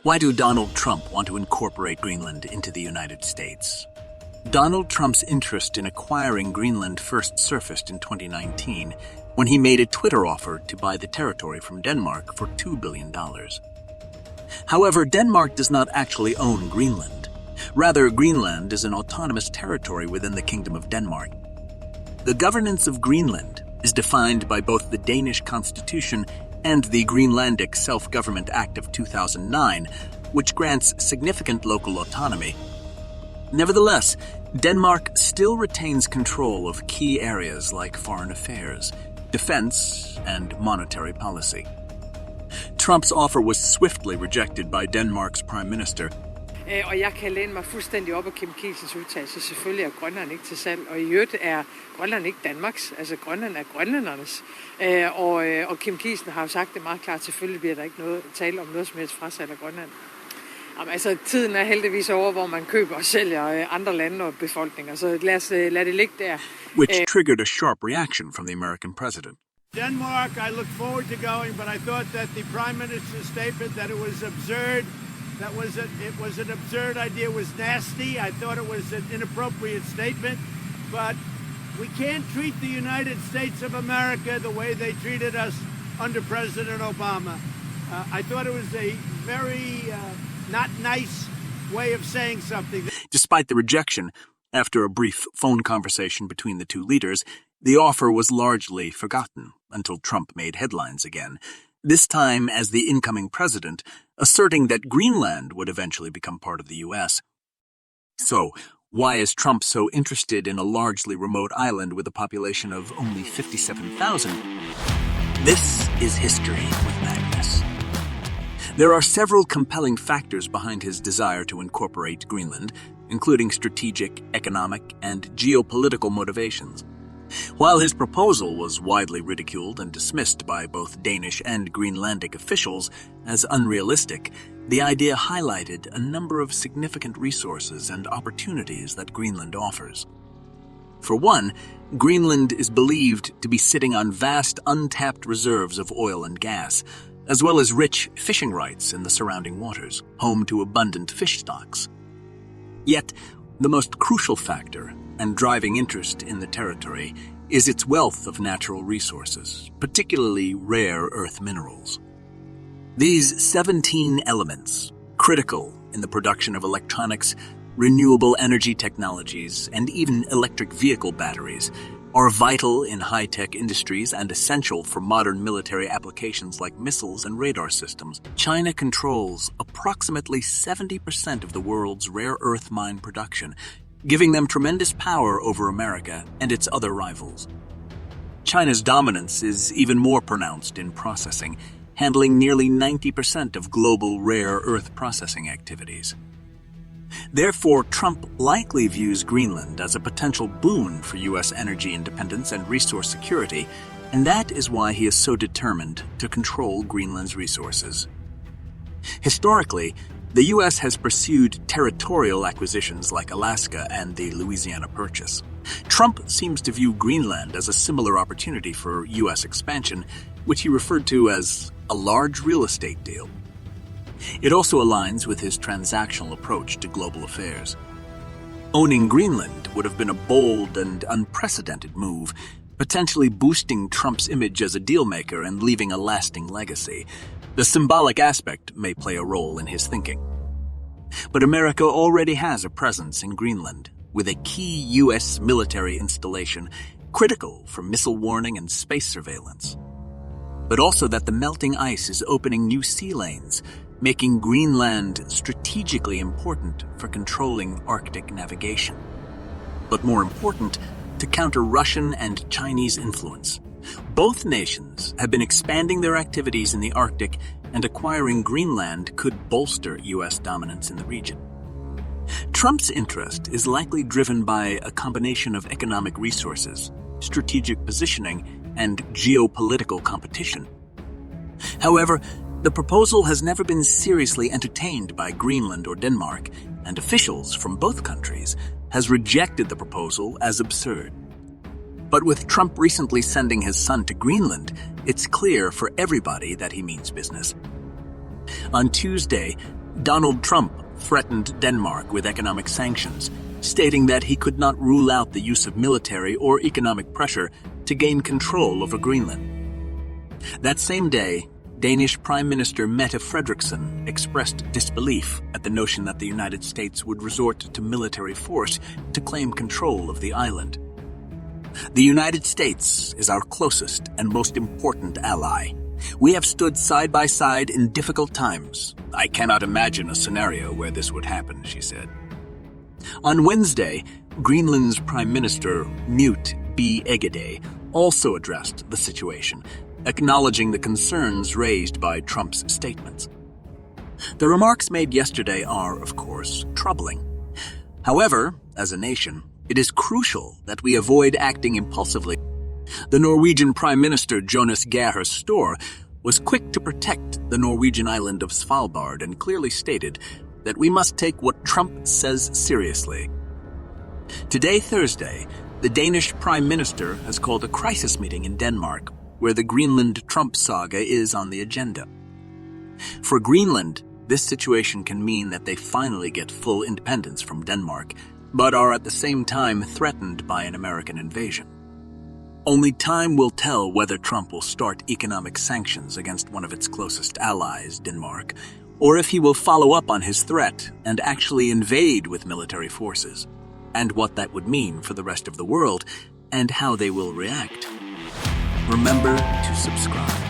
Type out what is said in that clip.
Why do Donald Trump want to incorporate Greenland into the United States? Donald Trump's interest in acquiring Greenland first surfaced in 2019 when he made a Twitter offer to buy the territory from Denmark for $2 billion. However, Denmark does not actually own Greenland. Rather, Greenland is an autonomous territory within the Kingdom of Denmark. The governance of Greenland is defined by both the Danish Constitution and the Greenlandic Self-Government Act of 2009, which grants significant local autonomy. Nevertheless, Denmark still retains control of key areas like foreign affairs, defense, and monetary policy. Trump's offer was swiftly rejected by Denmark's prime minister. Og jeg kan læne mig fuldstændig op af Kim Kielsens udtalelse. Selvfølgelig er Grønland ikke til salg, og i øvrigt er Grønland ikke Danmarks. Altså Grønland er grønlændernes. Og Kim Kielsen har jo sagt det meget klart, selvfølgelig bliver der ikke tale om noget som helst frasalg af Grønland. Jamen, altså tiden er heldigvis over, hvor man køber og sælger andre lande og befolkninger, så lad det ligge der. Which triggered a sharp reaction from the American president. Denmark, I look forward to going, but I thought that the Prime Minister's statement that it was absurd, it was an absurd idea, was nasty. I thought it was an inappropriate statement, but we can't treat the United States of America the way they treated us under President Obama. I thought it was a very not nice way of saying something. Despite the rejection, after a brief phone conversation between the two leaders, the offer was largely forgotten until Trump made headlines again, this time as the incoming president, asserting that Greenland would eventually become part of the U.S. So, why is Trump so interested in a largely remote island with a population of only 57,000? This is History with Magnus. There are several compelling factors behind his desire to incorporate Greenland, including strategic, economic, and geopolitical motivations. While his proposal was widely ridiculed and dismissed by both Danish and Greenlandic officials as unrealistic, the idea highlighted a number of significant resources and opportunities that Greenland offers. For one, Greenland is believed to be sitting on vast untapped reserves of oil and gas, as well as rich fishing rights in the surrounding waters, home to abundant fish stocks. Yet, the most crucial factor and driving interest in the territory is its wealth of natural resources, particularly rare earth minerals. These 17 elements, critical in the production of electronics, renewable energy technologies, and even electric vehicle batteries, are vital in high-tech industries and essential for modern military applications like missiles and radar systems. China controls approximately 70% of the world's rare earth mine production, giving them tremendous power over America and its other rivals. China's dominance is even more pronounced in processing, handling nearly 90% of global rare earth processing activities. Therefore, Trump likely views Greenland as a potential boon for U.S. energy independence and resource security, and that is why he is so determined to control Greenland's resources. Historically, the U.S. has pursued territorial acquisitions like Alaska and the Louisiana Purchase. Trump seems to view Greenland as a similar opportunity for U.S. expansion, which he referred to as a large real estate deal. It also aligns with his transactional approach to global affairs. Owning Greenland would have been a bold and unprecedented move, potentially boosting Trump's image as a dealmaker and leaving a lasting legacy. The symbolic aspect may play a role in his thinking. But America already has a presence in Greenland, with a key U.S. military installation critical for missile warning and space surveillance. But also that the melting ice is opening new sea lanes, making Greenland strategically important for controlling Arctic navigation. But more important, to counter Russian and Chinese influence. Both nations have been expanding their activities in the Arctic, and acquiring Greenland could bolster U.S. dominance in the region. Trump's interest is likely driven by a combination of economic resources, strategic positioning, and geopolitical competition. However, the proposal has never been seriously entertained by Greenland or Denmark, and officials from both countries has rejected the proposal as absurd. But with Trump recently sending his son to Greenland, it's clear for everybody that he means business. On Tuesday, Donald Trump threatened Denmark with economic sanctions, stating that he could not rule out the use of military or economic pressure to gain control over Greenland. That same day, Danish Prime Minister Mette Frederiksen expressed disbelief at the notion that the United States would resort to military force to claim control of the island. The United States is our closest and most important ally. We have stood side by side in difficult times. I cannot imagine a scenario where this would happen, she said. On Wednesday, Greenland's Prime Minister, Mute B. Egede, also addressed the situation, acknowledging the concerns raised by Trump's statements. The remarks made yesterday are, of course, troubling. However, as a nation, it is crucial that we avoid acting impulsively. The Norwegian Prime Minister Jonas Gahr Støre was quick to protect the Norwegian island of Svalbard and clearly stated that we must take what Trump says seriously. Today, Thursday, the Danish Prime Minister has called a crisis meeting in Denmark, where the Greenland-Trump saga is on the agenda. For Greenland, this situation can mean that they finally get full independence from Denmark, but are at the same time threatened by an American invasion. Only time will tell whether Trump will start economic sanctions against one of its closest allies, Denmark, or if he will follow up on his threat and actually invade with military forces, and what that would mean for the rest of the world and how they will react. Remember to subscribe.